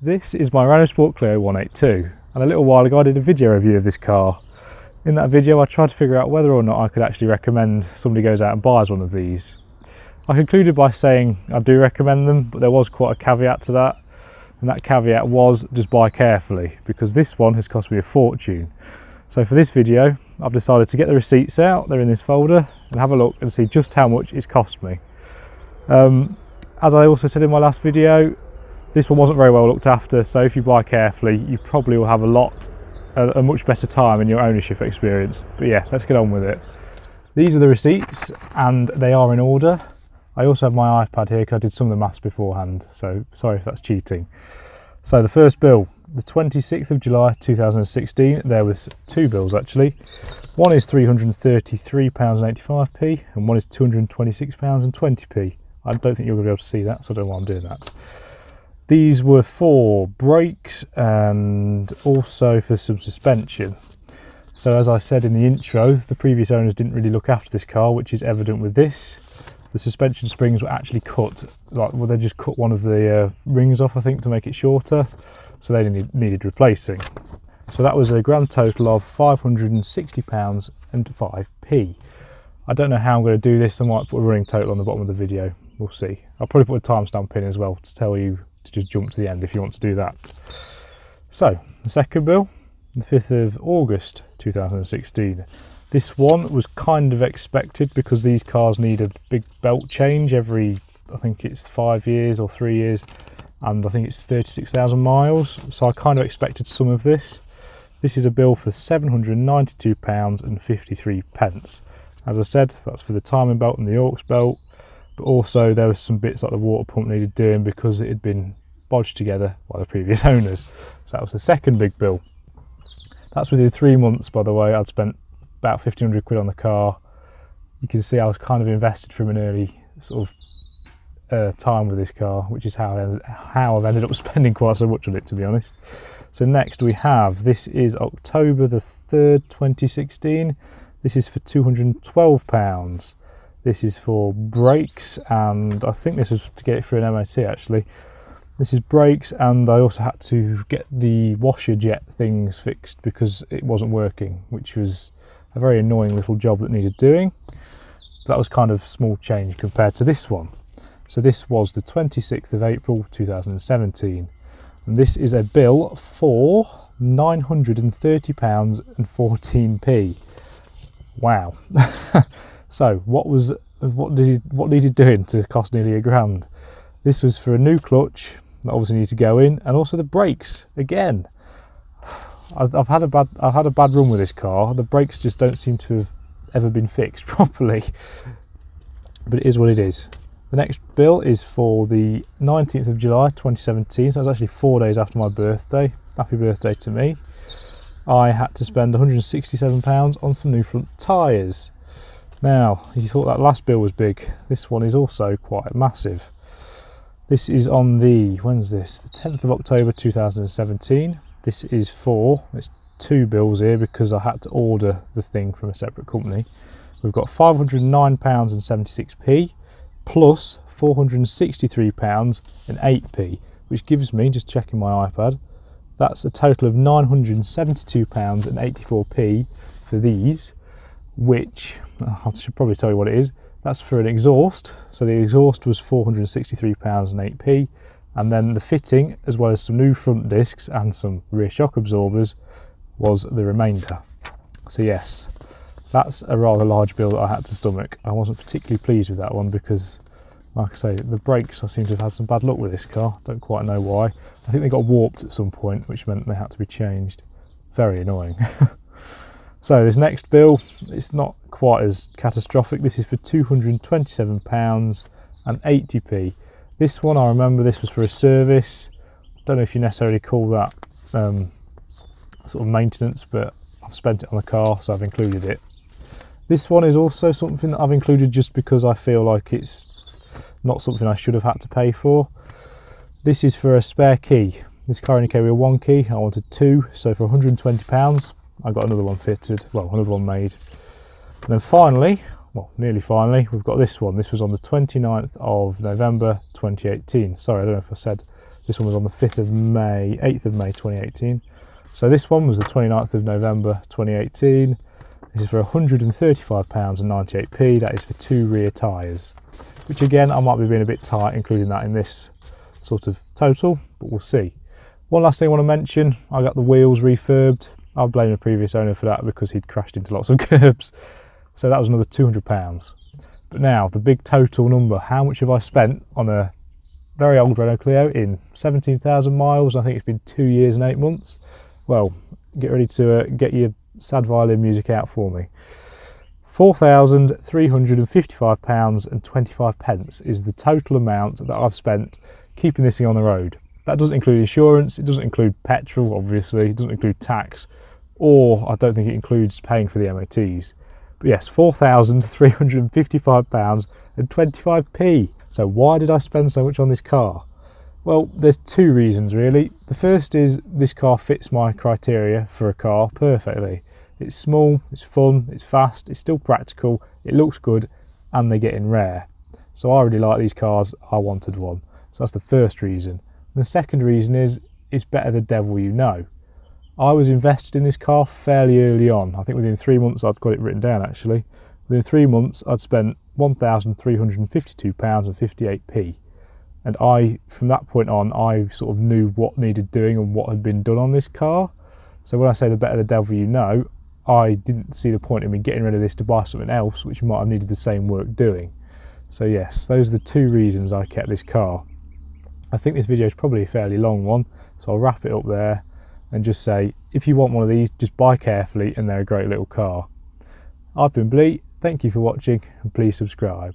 This is my Renault Sport Clio 182, and a little while ago I did a video review of this car. In that video I tried to figure out whether or not I could actually recommend somebody goes out and buys one of these. I concluded by saying I do recommend them, but there was quite a caveat to that, and that caveat was just buy carefully, because this one has cost me a fortune. So for this video I've decided to get the receipts out, they're in this folder, and have a look and see just how much it's cost me. As I also said in my last video, this one wasn't very well looked after, so if you buy carefully you probably will have a much better time in your ownership experience. But yeah, let's get on with it. These are the receipts and they are in order. I also have my iPad here because I did some of the maths beforehand, so sorry if that's cheating. So the first bill, the 26th of July 2016, there was two bills actually. One is £333.85p and one is £226.20p. I don't think you're going to be able to see that, so I don't know why I'm doing that. These were for brakes and also for some suspension. So as I said in the intro, the previous owners didn't really look after this car, which is evident with this. The suspension springs were actually cut, they just cut one of the rings off, I think, to make it shorter, so they needed replacing. So that was a grand total of £560.05p. I don't know how I'm going to do this. I might put a running total on the bottom of the video, we'll see. I'll probably put a timestamp in as well to tell you to just jump to the end if you want to do that. So the second bill, the 5th of August 2016. This one was kind of expected because these cars need a big belt change every, I think it's 5 years or 3 years, and I think it's 36,000 miles. So I kind of expected some of this. This is a bill for £792.53. As I said, that's for the timing belt and the aux belt, but also there was some bits like the water pump needed doing because it had been bodged together by the previous owners. So that was the second big bill. That's within 3 months, by the way. I'd spent about 1,500 quid on the car. You can see I was kind of invested from an early sort of time with this car, which is how I've ended up spending quite so much on it, to be honest. So next we have, this is October the 3rd, 2016. This is for £212. This is for brakes, and I think this was to get it through an MOT actually. This is brakes, and I also had to get the washer jet things fixed because it wasn't working, which was a very annoying little job that needed doing. That was kind of small change compared to this one. So this was the 26th of April 2017, and this is a bill for £930.14p. Wow. So what needed doing to cost nearly £1,000? This was for a new clutch that obviously needed to go in, and also the brakes again. I've had a bad run with this car. The brakes just don't seem to have ever been fixed properly, but it is what it is. The next bill is for the 19th of July 2017, so it's actually 4 days after my birthday. Happy birthday to me. I had to spend £167 on some new front tyres. Now, you thought that last bill was big, this one is also quite massive. This is on the, when's this? The 10th of October 2017. This is for, it's two bills here because I had to order the thing from a separate company. We've got £509.76p plus £463.08p, which gives me, just checking my iPad, that's a total of £972.84p for these, which I should probably tell you what it is. That's for an exhaust. So the exhaust was £463.08p, and then the fitting, as well as some new front discs and some rear shock absorbers, was the remainder. So yes, that's a rather large bill that I had to stomach. I wasn't particularly pleased with that one because, like I say, the brakes, I seem to have had some bad luck with this car. Don't quite know why. I think they got warped at some point, which meant they had to be changed. Very annoying. So this next bill, it's not quite as catastrophic. This is for £227.80p. This one, I remember this was for a service. Don't know if you necessarily call that sort of maintenance, but I've spent it on the car, so I've included it. This one is also something that I've included just because I feel like it's not something I should have had to pay for. This is for a spare key. This car only came with one key, I wanted two, so for £120 I got another one fitted, well, another one made. And then finally, well, nearly finally, we've got this one. This was on the 29th of November 2018. Sorry, I don't know if I said This one was on the 8th of May 2018. So this one was the 29th of November 2018. This is for £135.98. That is for 2 rear tyres, which again, I might be being a bit tight including that in this sort of total, but we'll see. One last thing I want to mention, I got the wheels refurbed. I blame the previous owner for that because he'd crashed into lots of curbs. So that was another £200. But now, the big total number, how much have I spent on a very old Renault Clio in 17,000 miles? I think it's been 2 years and 8 months. Well, get ready to get your sad violin music out for me. £4,355.25 is the total amount that I've spent keeping this thing on the road. That doesn't include insurance, it doesn't include petrol, obviously, it doesn't include tax, or I don't think it includes paying for the MOTs. But yes, £4,355.25. So why did I spend so much on this car? Well, there's 2 reasons really. The first is this car fits my criteria for a car perfectly. It's small, it's fun, it's fast, it's still practical, it looks good, and they're getting rare. So I really like these cars, I wanted one. So that's the first reason. And the second reason is, it's better the devil you know. I was invested in this car fairly early on. I think within 3 months, I'd got it written down actually. Within 3 months, I'd spent £1,352.58. And from that point on, I sort of knew what needed doing and what had been done on this car. So when I say the better the devil you know, I didn't see the point in me getting rid of this to buy something else which might have needed the same work doing. So yes, those are the 2 reasons I kept this car. I think this video is probably a fairly long one, so I'll wrap it up there and just say, if you want one of these, just buy carefully and they're a great little car. I've been Blee, thank you for watching and please subscribe.